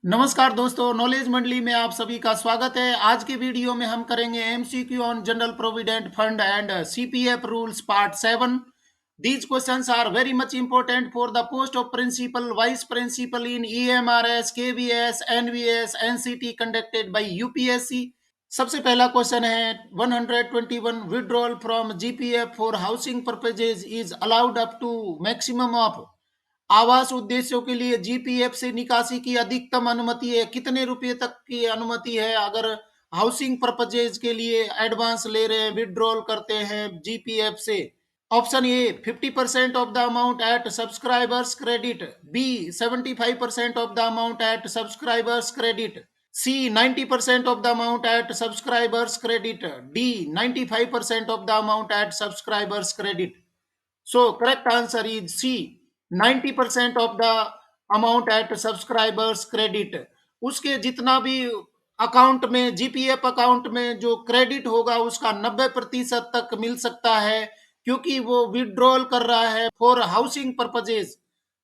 नमस्कार दोस्तों, नॉलेज मंडली में आप सभी का स्वागत है। आज की वीडियो में हम करेंगे MCQ on general provident fund and CPF rules part 7। These questions are very much important for the post of principal, vice principal in EMRS, KVS, NVS, NCT conducted by UPSC। सबसे पहला question है 121 withdrawal from GPF for housing purposes is allowed up to maximum of. आवास उद्देश्यों के लिए GPF से निकासी की अधिकतम अनुमति है, कितने रुपए तक की अनुमति है? अगर हाउसिंग पर्पजेज के लिए एडवांस ले रहे हैं, विड्रॉल करते हैं जीपीएफ से। Option A 50% of the amount at subscriber's credit, B 75% of the amount at subscriber's credit, C 90% of the amount at subscriber's credit, D 95% of the amount at subscriber's credit. So correct answer is C, 90% of the amount at subscribers credit। उसके जितना भी account में, GPF account में जो credit होगा उसका 90% तक मिल सकता है, क्योंकि वो विड्रॉल कर रहा है फॉर हाउसिंग पर्पजेज।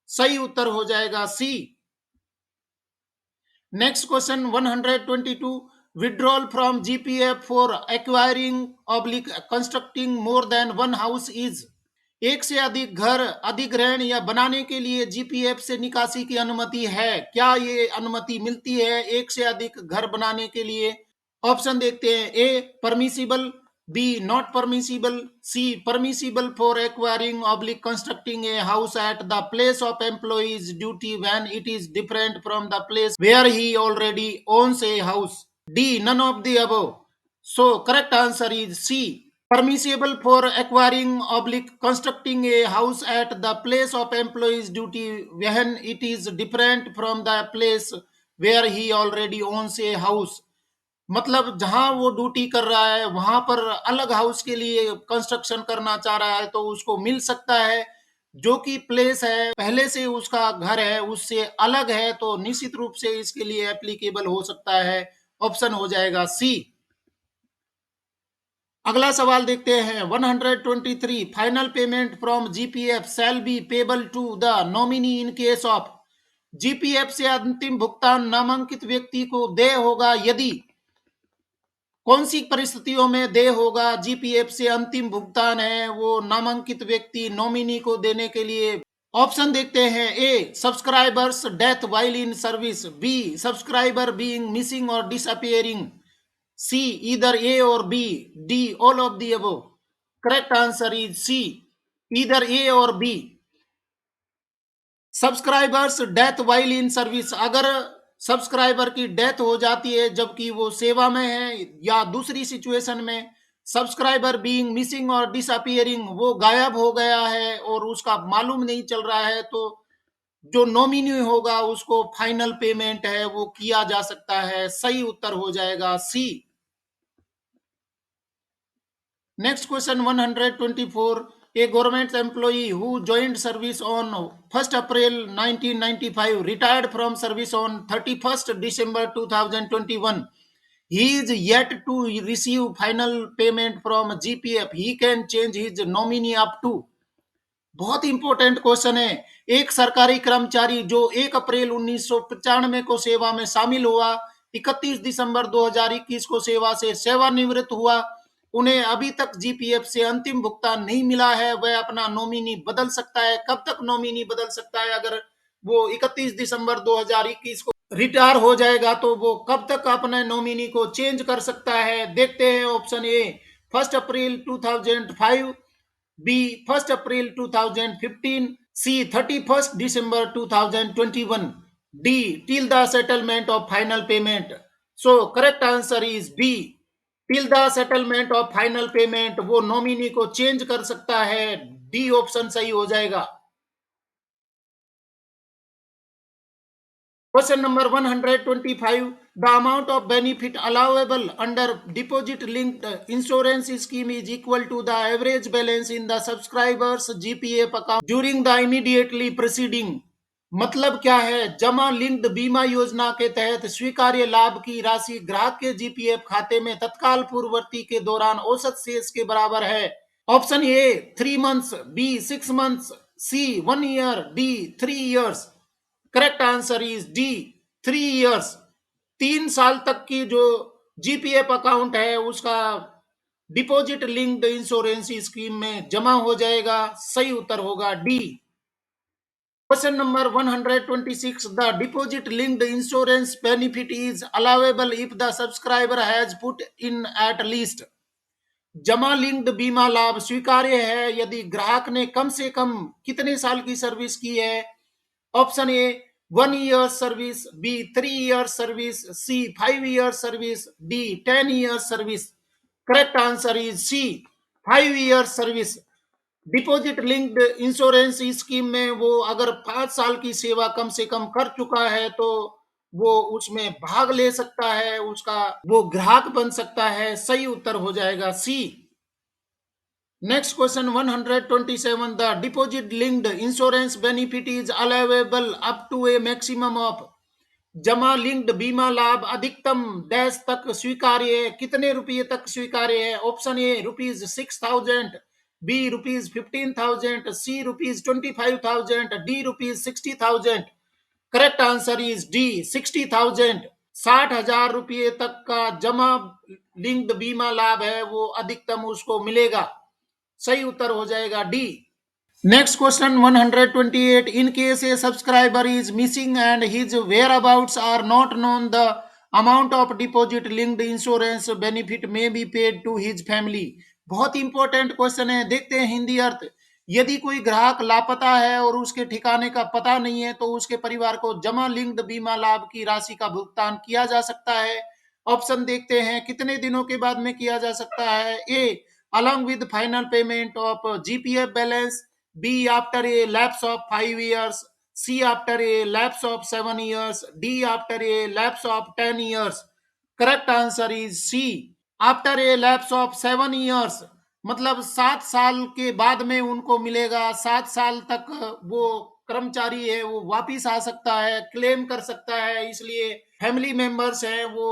सही उत्तर हो जाएगा C. Next question 122 withdrawal from GPF for acquiring oblique constructing more than one house is. एक से अधिक घर अधिग्रहण या बनाने के लिए जीपीएफ से निकासी की अनुमति है। क्या ये अनुमति मिलती है एक से अधिक घर बनाने के लिए? ऑप्शन देखते हैं। A permissible, B not permissible, C permissible for acquiring oblique constructing a house at the place of employee's duty when it is different from the place where he already owns a house, D none of the above. So correct answer is C, permissible for acquiring oblique constructing a house at the place of employee's duty when it is different from the place where he already owns a house। मतलब जहां वो duty कर रहा है वहां पर अलग house के लिए कंस्ट्रक्शन करना चाह रहा है तो उसको मिल सकता है। जो कि प्लेस है पहले से उसका घर है उससे अलग है, तो निश्चित रूप से इसके लिए एप्लीकेबल हो सकता है। ऑप्शन हो जाएगा सी। अगला सवाल देखते हैं 123 final payment from GPF shall be payable to the nominee in case of. GPF से अंतिम भुगतान नामांकित व्यक्ति को देय होगा यदि। कौन सी परिस्थितियों में देय होगा? जीपीएफ से अंतिम भुगतान है वो नामांकित व्यक्ति नॉमिनी को देने के लिए। ऑप्शन देखते हैं। A subscriber's death while in service, B subscriber being missing or disappearing, C, either A or B, D, all of the above। Correct answer is C, either A or B। Subscribers death while in service, अगर subscriber की death हो जाती है जबकि वो सेवा में है, या दूसरी सिचुएशन में subscriber being missing or disappearing, वो गायब हो गया है और उसका मालूम नहीं चल रहा है, तो जो नॉमिनी होगा उसको फाइनल पेमेंट है वो किया जा सकता है। सही उत्तर हो जाएगा सी। Next question 124. A government employee who joined service on 1st April 1995 retired from service on 31st December 2021. He is yet to receive final payment from GPF. He can change his nominee up to। बहुत important question है। एक सरकारी कर्मचारी जो 1 अप्रैल 1995 को सेवा में शामिल हुआ, 31 दिसंबर 2021 को सेवा से सेवानिवृत्त हुआ, उन्हें अभी तक जीपीएफ से अंतिम भुगतान नहीं मिला है। वह अपना नॉमिनी बदल सकता है। कब तक नॉमिनी बदल सकता है? अगर वो 31 दिसंबर 2021 को रिटायर हो जाएगा तो वो कब तक अपने नॉमिनी को चेंज कर सकता है? देखते हैं। Option A 1 April 2005, B 1 April 2015, C 31 December 2021, D till the settlement of final payment. So correct answer is B, till the settlement of final payment वो नॉमिनी को चेंज कर सकता है। डी ऑप्शन सही हो जाएगा। Question number 125, the amount of benefit allowable under deposit linked insurance scheme is equal to the average balance in the subscriber's GPF account during the immediately preceding. मतलब क्या है? जमा लिंक्ड बीमा योजना के तहत स्वीकार्य लाभ की राशि ग्राहक के जीपीएफ खाते में तत्काल पूर्ववर्ती के दौरान औसत शेष के बराबर है। Option A 3 months, B 6 months, C 1 year, D 3 years. Correct answer is D, 3 years, 3 साल तक की जो जीपीएफ अकाउंट है उसका डिपॉजिट लिंक्ड इंश्योरेंस स्कीम में जमा हो जाएगा। सही उत्तर होगा D. Question number 126, the deposit linked insurance benefit is allowable if the subscriber has put in at least. जमा लिंक्ड बीमा लाभ स्वीकार्य है यदि ग्राहक ने कम से कम कितने साल की सर्विस की है। Option A 1 year service, B 3 year service, C 5 year service, D 10 year service. Correct answer is C 5 year service. Deposit linked insurance scheme में वो अगर 5 साल की सेवा कम से कम कर चुका है तो वो उसमें भाग ले सकता है, उसका वो ग्राहक बन सकता है। सही उत्तर हो जाएगा C. Next question 127, the deposit linked insurance benefit is allowable up to a maximum of. जमा लिंक्ड बीमा लाभ अधिकतम डैश तक स्वीकार्य है, कितने रुपये तक स्वीकार्य है। Option A ₹6,000, B ₹15,000, C ₹25,000, D ₹60,000। Correct answer is D 60,000। 60,000 रुपये तक का जमा लिंक्ड बीमा लाभ है वो अधिकतम उसको मिलेगा। सही उत्तर हो जाएगा D. Next question 128, in case a subscriber is missing and his whereabouts are not known the amount of deposit linked insurance benefit may be paid to his family. बहुत इंपॉर्टेंट क्वेश्चन है, देखते हैं हिंदी अर्थ। यदि कोई ग्राहक लापता है और उसके ठिकाने का पता नहीं है तो उसके परिवार को जमा लिंक्ड बीमा लाभ की राशि का भुगतान किया जा सकता है। ऑप्शन देखते हैं कितने दिनों के बाद में किया जा सकता है। ए along with final payment of GPF balance, B after a lapse of 5 years, C after a lapse of 7 years, D after a lapse of 10 years. Correct answer is C. After a lapse of 7 years, मतलब 7 साल के बाद में उनको मिलेगा। 7 साल तक वो कर्मचारी है वो वापिस आ सकता है, क्लेम कर सकता है। इसलिए फैमिली मेंबर्स हैं वो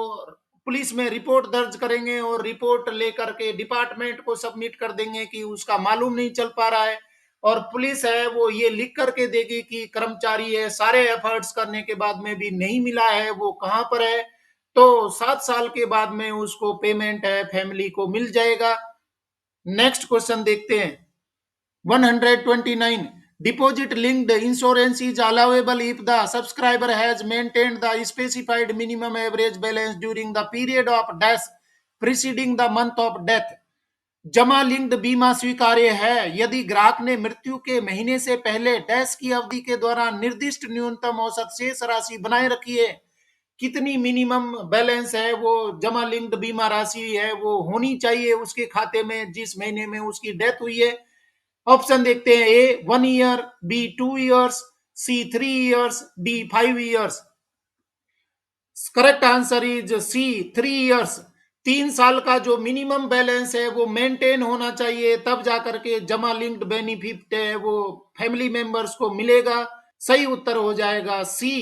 पुलिस में रिपोर्ट दर्ज करेंगे और रिपोर्ट लेकर के डिपार्टमेंट को सबमिट कर देंगे कि उसका मालूम नहीं चल पा रहा है। और पुलिस है वो ये लिख करके देगी कि कर्मचारी है सारे एफर्ट्स करने के बाद में भी नहीं मिला है, वो कहां पर है। तो 7 साल के बाद में उसको पेमेंट है फैमिली को मिल जाएगा। नेक्स्ट क्वेश्चन देखते हैं 129, deposit linked insurance is allowable if the subscriber has maintained the specified minimum average balance during the period of death preceding the month of death। जमा लिंक्ड बीमा स्वीकार्य है यदि ग्राहक ने मृत्यु के महीने से पहले डैश की अवधि के दौरान निर्दिष्ट न्यूनतम औसत शेष राशि बनाए रखी है। कितनी मिनिमम बैलेंस है वो जमा लिंक्ड बीमा राशि है वो होनी चाहिए उसके खाते में जिस महीने में उसकी डेथ हुई है। ऑप्शन देखते हैं, A 1 year, B 2 years, C 3 years, D 5 years. Correct answer is C 3 years. 3 साल का जो मिनिमम बैलेंस है वो मेंटेन होना चाहिए तब जाकर के जमा लिंक्ड बेनिफिट है वो फैमिली मेंबर्स को मिलेगा। सही उत्तर हो जाएगा C.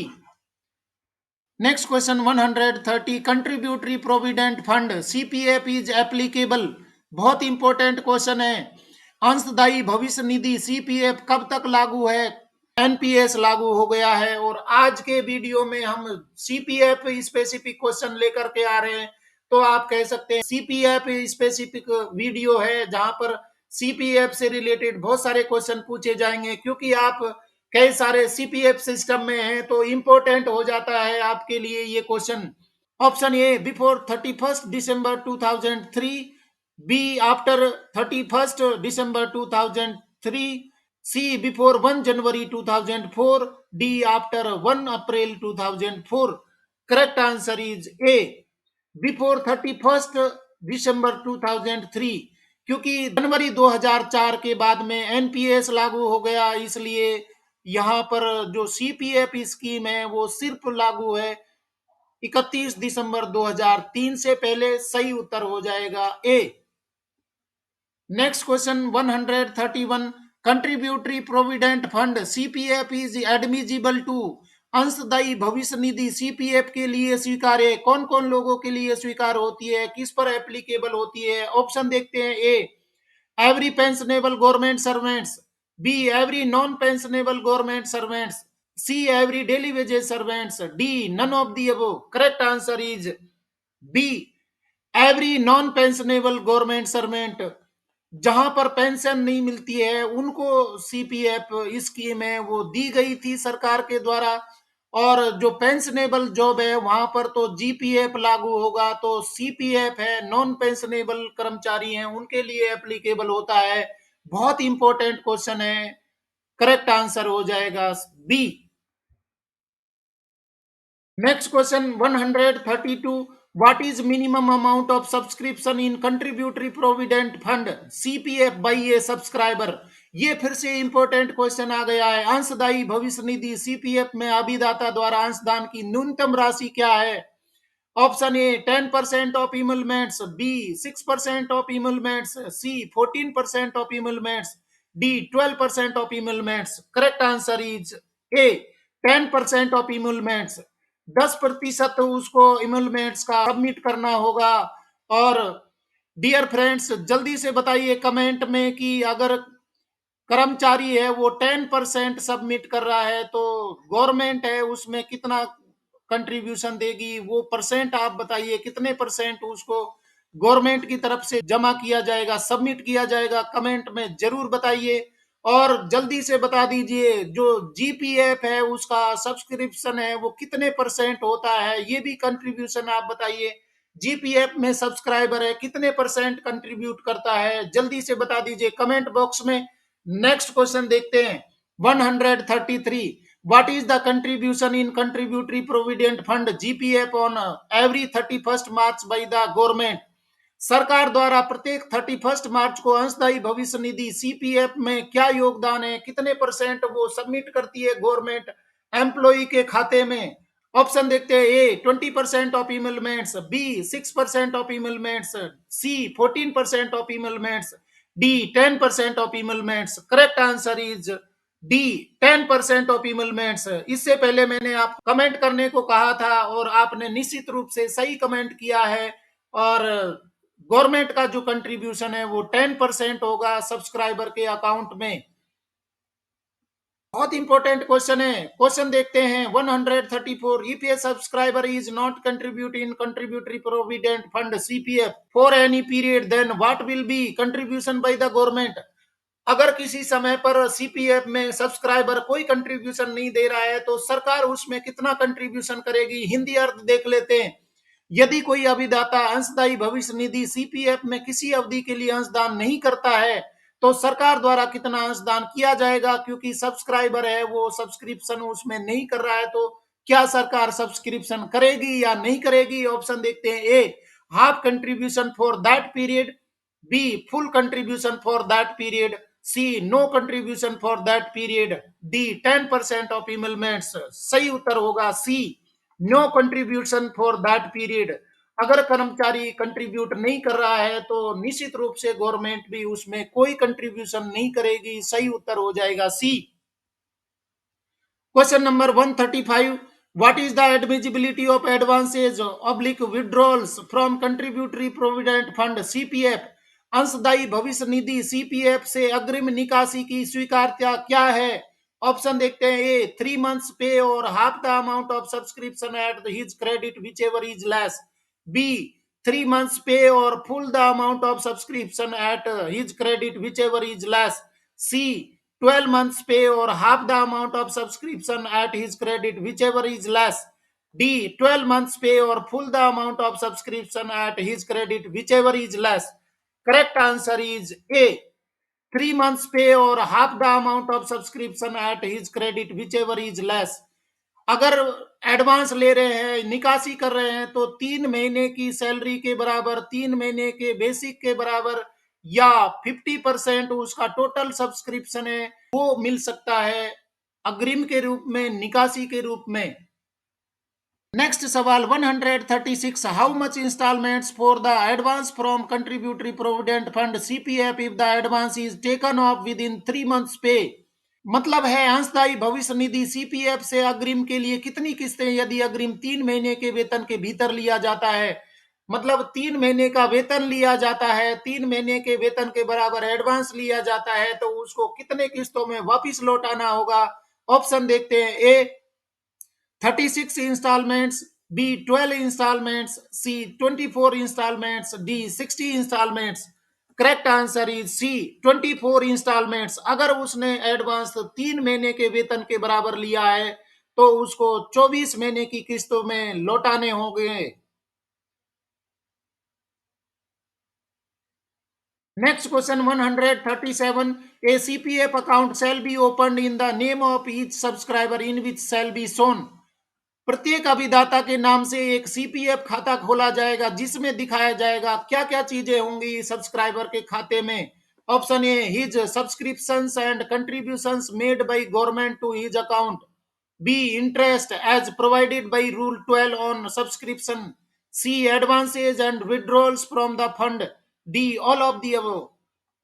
Next question 130, contributory provident fund CPF is applicable. बहुत इंपॉर्टेंट क्वेश्चन है। अंशदायी भविष्य निधि सीपीएफ कब तक लागू है। एनपीएस लागू हो गया है और आज के वीडियो में हम सीपीएफ स्पेसिफिक क्वेश्चन लेकर के आ रहे हैं। तो आप कह सकते हैं सीपीएफ स्पेसिफिक वीडियो है जहां पर सीपीएफ से रिलेटेड बहुत सारे क्वेश्चन पूछे जाएंगे क्योंकि आप कई सारे सीपीएफ सिस्टम में हैं तो इंपॉर्टेंट हो जाता है आपके लिए ये question. Option A before 31 December 2003, B after 31 December 2003, C before 1 January 2004, D after 1 April 2004। Correct answer is A before 31 December 2003, क्योंकि जनवरी 2004 के बाद में एनपीएस लागू हो गया इसलिए यहां पर जो सीपीएफ स्कीम है वो सिर्फ लागू है 31 दिसंबर 2003 से पहले। सही उत्तर हो जाएगा A. Next question 131, contributory provident fund CPF is admissible to. अंशदायी भविष्य निधि सीपीएफ के लिए स्वीकार्य कौन कौन लोगों के लिए स्वीकार होती है, किस पर एप्लीकेबल होती है। ऑप्शन देखते हैं, A every pensionable government servants, B every non pensionable government servants, C. Every daily wages servants. D. None of the above. Correct answer is B. Every non-pensionable government servant. जहां पर pension नहीं मिलती है उनको CPF scheme है वो दी गई थी सरकार के द्वारा। और जो पेंशनेबल जॉब है वहां पर तो जीपीएफ लागू होगा, तो सीपीएफ है नॉन पेंशनेबल कर्मचारी हैं उनके लिए एप्लीकेबल होता है। बहुत इंपॉर्टेंट क्वेश्चन है। करेक्ट आंसर हो जाएगा B. Next question 132. What is minimum amount of subscription in contributory provident fund CPF by a subscriber? ये फिर से इंपॉर्टेंट क्वेश्चन आ गया है। अंशदायी भविष्य निधि सीपीएफ में अभिदाता द्वारा अंशदान की न्यूनतम राशि क्या है? Option A 10% of emoluments, B 6% of emoluments, C 14% of emoluments, D 12% of emoluments. Correct answer is A 10% of emoluments. 10% उसको इमलमेंट्स का सबमिट करना होगा। और डियर फ्रेंड्स जल्दी से बताइए कमेंट में कि अगर कर्मचारी है वो 10% सबमिट कर रहा है तो गवर्नमेंट है उसमें कितना कंट्रीब्यूशन देगी, वो परसेंट आप बताइए कितने परसेंट उसको गवर्नमेंट की तरफ से जमा किया जाएगा, सबमिट किया जाएगा। कमेंट में जरूर बताइए। और जल्दी से बता दीजिए जो जीपीएफ है उसका सब्सक्रिप्शन है वो कितने परसेंट होता है, ये भी कंट्रीब्यूशन आप बताइए। जीपीएफ में सब्सक्राइबर है कितने परसेंट कंट्रीब्यूट करता है, जल्दी से बता दीजिए कमेंट बॉक्स में। नेक्स्ट क्वेश्चन देखते हैं 133। What is the contribution in contributory provident fund GPF on every 31st March by the government? सरकार द्वारा प्रत्येक 31 मार्च को अंशदायी भविष्य निधि सीपीएफ में क्या योगदान है, कितने परसेंट वो सबमिट करती है गवर्नमेंट एम्प्लॉय के खाते में? ऑप्शन देखते हैं। A 20% of emoluments, B 6% of emoluments, C 14% of emoluments, D 10% of emoluments. Correct answer is D 10% of emoluments. इससे पहले मैंने आप कमेंट करने को कहा था और आपने निश्चित रूप से सही कमेंट किया है। और गवर्नमेंट का जो कंट्रीब्यूशन है वो 10% होगा सब्सक्राइबर के अकाउंट में। बहुत इंपॉर्टेंट क्वेश्चन है। क्वेश्चन देखते हैं 134। If a subscriber is not contribute in contributory provident fund CPF for any period then what will be contribution by the government? अगर किसी समय पर सीपीएफ में सब्सक्राइबर कोई कंट्रीब्यूशन नहीं दे रहा है तो सरकार उसमें कितना कंट्रीब्यूशन करेगी? हिंदी अर्थ देख लेते हैं। यदि कोई अभिदाता अंशदायी भविष्य निधि सीपीएफ में किसी अवधि के लिए अंशदान नहीं करता है तो सरकार द्वारा कितना अंशदान किया जाएगा? क्योंकि सब्सक्राइबर है वो सब्सक्रिप्शन उसमें नहीं कर रहा है तो क्या सरकार सब्सक्रिप्शन करेगी या नहीं करेगी? ऑप्शन देखते हैं। A half contribution for that period, B full contribution for that period, C no contribution for that period, D 10% of emoluments. सही उत्तर होगा C no contribution for that period. अगर कर्मचारी कंट्रीब्यूट नहीं कर रहा है तो निश्चित रूप से गवर्नमेंट भी उसमें कोई कंट्रीब्यूशन नहीं करेगी। सही उत्तर हो जाएगा C. Question number 135। What is the admissibility of advances oblique withdrawals from contributory provident fund CPF? अंशदायी भविष्य निधि सीपीएफ से अग्रिम निकासी की स्वीकार्यता क्या है? ऑप्शन देखते हैं। ए 3 months pay or half the amount of subscription at his credit whichever is less, B 3 months pay or full the amount of subscription at his credit whichever is less, C 12 months pay or half the amount of subscription at his credit whichever is less, D 12 months pay or full the amount of subscription at his credit whichever is less. Correct answer is A 3 months pay or half the amount of subscription at his credit whichever is less. अगर advance ले रहे हैं निकासी कर रहे हैं तो 3 महीने की सैलरी के बराबर, 3 महीने के बेसिक के बराबर या 50% उसका टोटल सब्सक्रिप्शन है वो मिल सकता है अग्रिम के रूप में, निकासी के रूप में। नेक्स्ट सवाल 136। How much installments for the advance from contributory provident fund CPF if the advance is taken off within 3 months पे? मतलब है अंशदायी भविष्य निधि सीपीएफ से अग्रिम के लिए कितनी किस्तें यदि अग्रिम 3 महीने के वेतन के भीतर लिया जाता है, मतलब 3 महीने का वेतन लिया जाता है, 3 महीने के वेतन के बराबर एडवांस लिया जाता है तो उसको कितने किस्तों में वापिस लौटाना होगा? ऑप्शन देखते हैं, A 36 installments, B 12 installments, C 24 installments, D 60 installments. Correct answer is C 24 installments. अगर उसने एडवांस 3 महीने के वेतन के बराबर लिया है तो उसको 24 महीने की किस्तों में लौटाने होंगे। Next question 137. A CPF account shall be opened in the name of each subscriber in which shall be shown. प्रत्येक अभिदाता के नाम से एक सीपीएफ खाता खोला जाएगा जिसमें दिखाया जाएगा क्या क्या चीजें होंगी सब्सक्राइबर के खाते में। Option A his subscriptions and contributions made by government to his account, B interest as provided by rule 12 on subscription, C advances and withdrawals from the fund, D all of the above.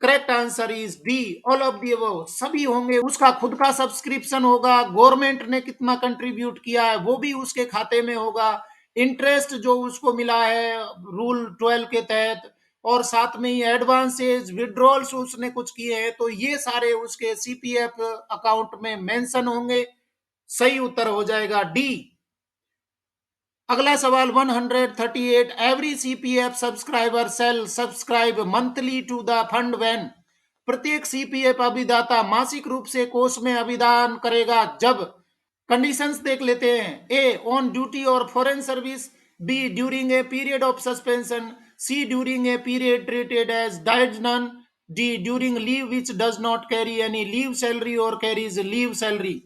Correct answer is D all of the above. सभी होंगे, उसका खुद का subscription होगा, government ने कितना contribute किया है वो भी उसके खाते में होगा, इंटरेस्ट जो उसको मिला है रूल 12 के तहत, और साथ में ही एडवांसेज विड्रॉल्स उसने कुछ किए हैं, तो ये सारे उसके सीपीएफ अकाउंट में मेंशन होंगे। सही उत्तर हो जाएगा डी। अगला सवाल 138। Every CPF subscriber shall subscribe monthly to the fund when. प्रत्येक सीपीएफ अभिदाता मासिक रूप से कोष में अभिदान करेगा जब। कंडीशंस देख लेते हैं, A on duty or foreign service, B during a period of suspension, C during a period treated as dies non, D during leave which does not carry any leave salary or carries leave salary.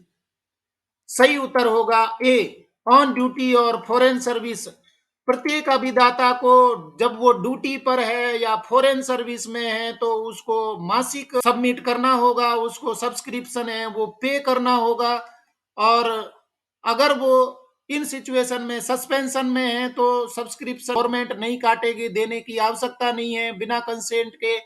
सही उत्तर होगा A on duty or foreign service. प्रत्येक अभिदाता को जब वो duty पर है या फॉरेन सर्विस में है तो उसको मासिक सबमिट करना होगा, उसको सब्सक्रिप्शन है वो पे करना होगा। और अगर वो इन सिचुएशन में सस्पेंशन में है तो सब्सक्रिप्शन गवर्नमेंट नहीं काटेगी, देने की आवश्यकता नहीं है बिना कंसेंट के।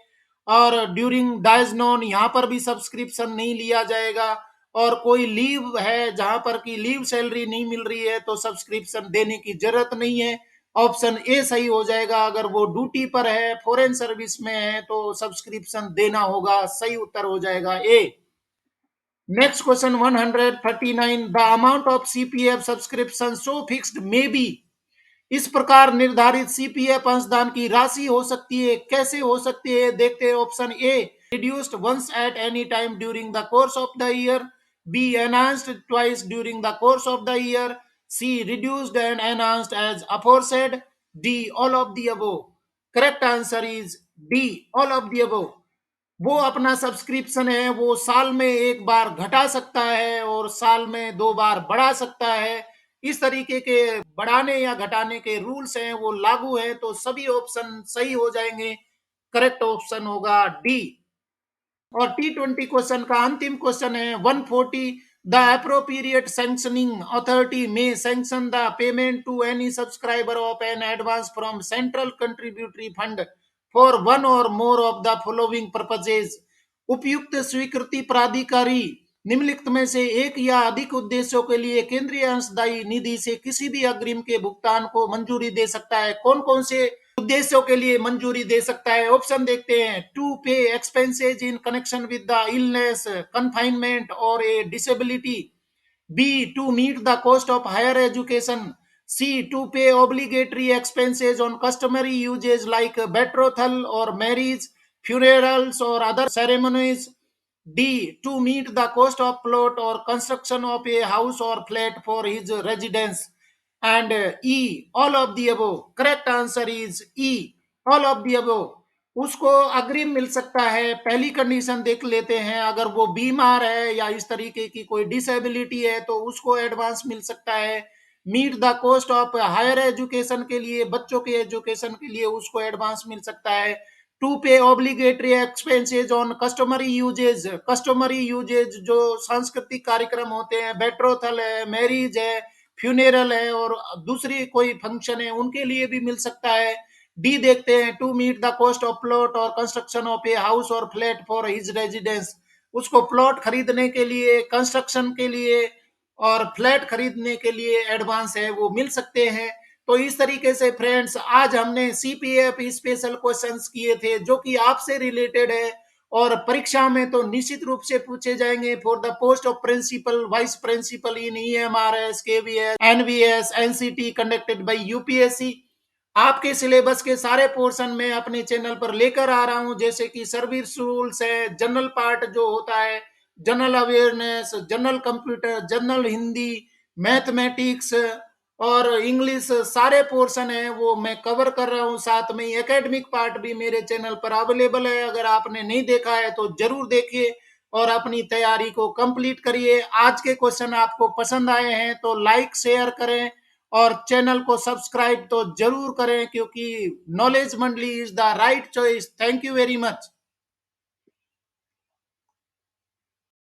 और ड्यूरिंग डाइज नॉन यहाँ पर भी सब्सक्रिप्शन नहीं लिया जाएगा। और कोई लीव है जहां पर की लीव सैलरी नहीं मिल रही है तो सब्सक्रिप्शन देने की जरूरत नहीं है। ऑप्शन ए सही हो जाएगा। अगर वो ड्यूटी पर है, फॉरेन सर्विस में है तो सब्सक्रिप्शन देना होगा। सही उत्तर हो जाएगा A. Next question 139। The amount of CPF subscription so fixed may be. इस प्रकार निर्धारित सीपीएफ अंशदान की राशि हो सकती है, कैसे हो सकती है देखते हैं। Option A reduced once at any time during the course of the year, B enhanced twice during the course of the year, C reduced and enhanced as aforesaid, D all of the above. Correct answer is D all of the above. वो अपना subscription है वो साल में एक बार घटा सकता है और साल में 2 बार बढ़ा सकता है। इस तरीके के बढ़ाने या घटाने के रूल्स हैं वो लागू हैं, तो सभी ऑप्शन सही हो जाएंगे। करेक्ट ऑप्शन होगा डी। और T20 क्वेश्चन का अंतिम क्वेश्चन है 140। The appropriate sanctioning authority may sanction the payment to any subscriber of an advance from central contributory fund for one or more of the following purposes. उपयुक्त स्वीकृति प्राधिकारी निम्नलिखित में से एक या अधिक उद्देश्यों के लिए केंद्रीय अंशदायी निधि से किसी भी अग्रिम के भुगतान को मंजूरी दे सकता है। कौन कौन से उद्देश्यों के लिए मंजूरी दे सकता है? ऑप्शन देखते हैं, to pay expenses in connection with the illness, confinement or a disability, B to meet the cost of higher education, C to pay obligatory expenses on customary usages like betrothal or marriage, funerals or other ceremonies, D to meet the cost of plot or construction of a house or flat for his residence, and E all of the above। correct answer is E all of the above। उसको अग्रिम मिल सकता है। पहली condition देख लेते हैं, अगर वो बीमार है या इस तरीके की कोई डिसेबिलिटी है तो उसको एडवांस मिल सकता है। Meet the cost of higher education के लिए, बच्चों के एजुकेशन के लिए उसको एडवांस मिल सकता है। To pay obligatory expenses on customary usages, customary usages जो सांस्कृतिक कार्यक्रम होते हैं, बेट्रोथल है, मैरिज है, फ्यूनेरल है और दूसरी कोई फंक्शन है, उनके लिए भी मिल सकता है। डी देखते हैं, to meet the cost of plot or construction of a house or flat for his residence. उसको प्लॉट खरीदने के लिए, कंस्ट्रक्शन के लिए और फ्लैट खरीदने के लिए एडवांस है वो मिल सकते हैं। तो इस तरीके से फ्रेंड्स आज हमने सीपीएफ स्पेशल क्वेश्चंस किए थे जो कि आपसे रिलेटेड है और परीक्षा में तो निश्चित रूप से पूछे जाएंगे for the post of principal vice principal in EMRS KVS NVS NCT conducted by UPSC. आपके सिलेबस के सारे पोर्शन में अपने चैनल पर लेकर आ रहा हूं, जैसे कि सर्विस रूल्स है, जनरल पार्ट जो होता है, general awareness, general computer, general Hindi, mathematics और इंग्लिश, सारे पोर्शन है वो मैं कवर कर रहा हूं। साथ में एकेडमिक पार्ट भी मेरे चैनल पर अवेलेबल है, अगर आपने नहीं देखा है तो जरूर देखिए और अपनी तैयारी को कंप्लीट करिए। आज के क्वेश्चन आपको पसंद आए हैं तो लाइक शेयर करें और चैनल को सब्सक्राइब तो जरूर करें, क्योंकि नॉलेज मंडली is the right choice. Thank you very much.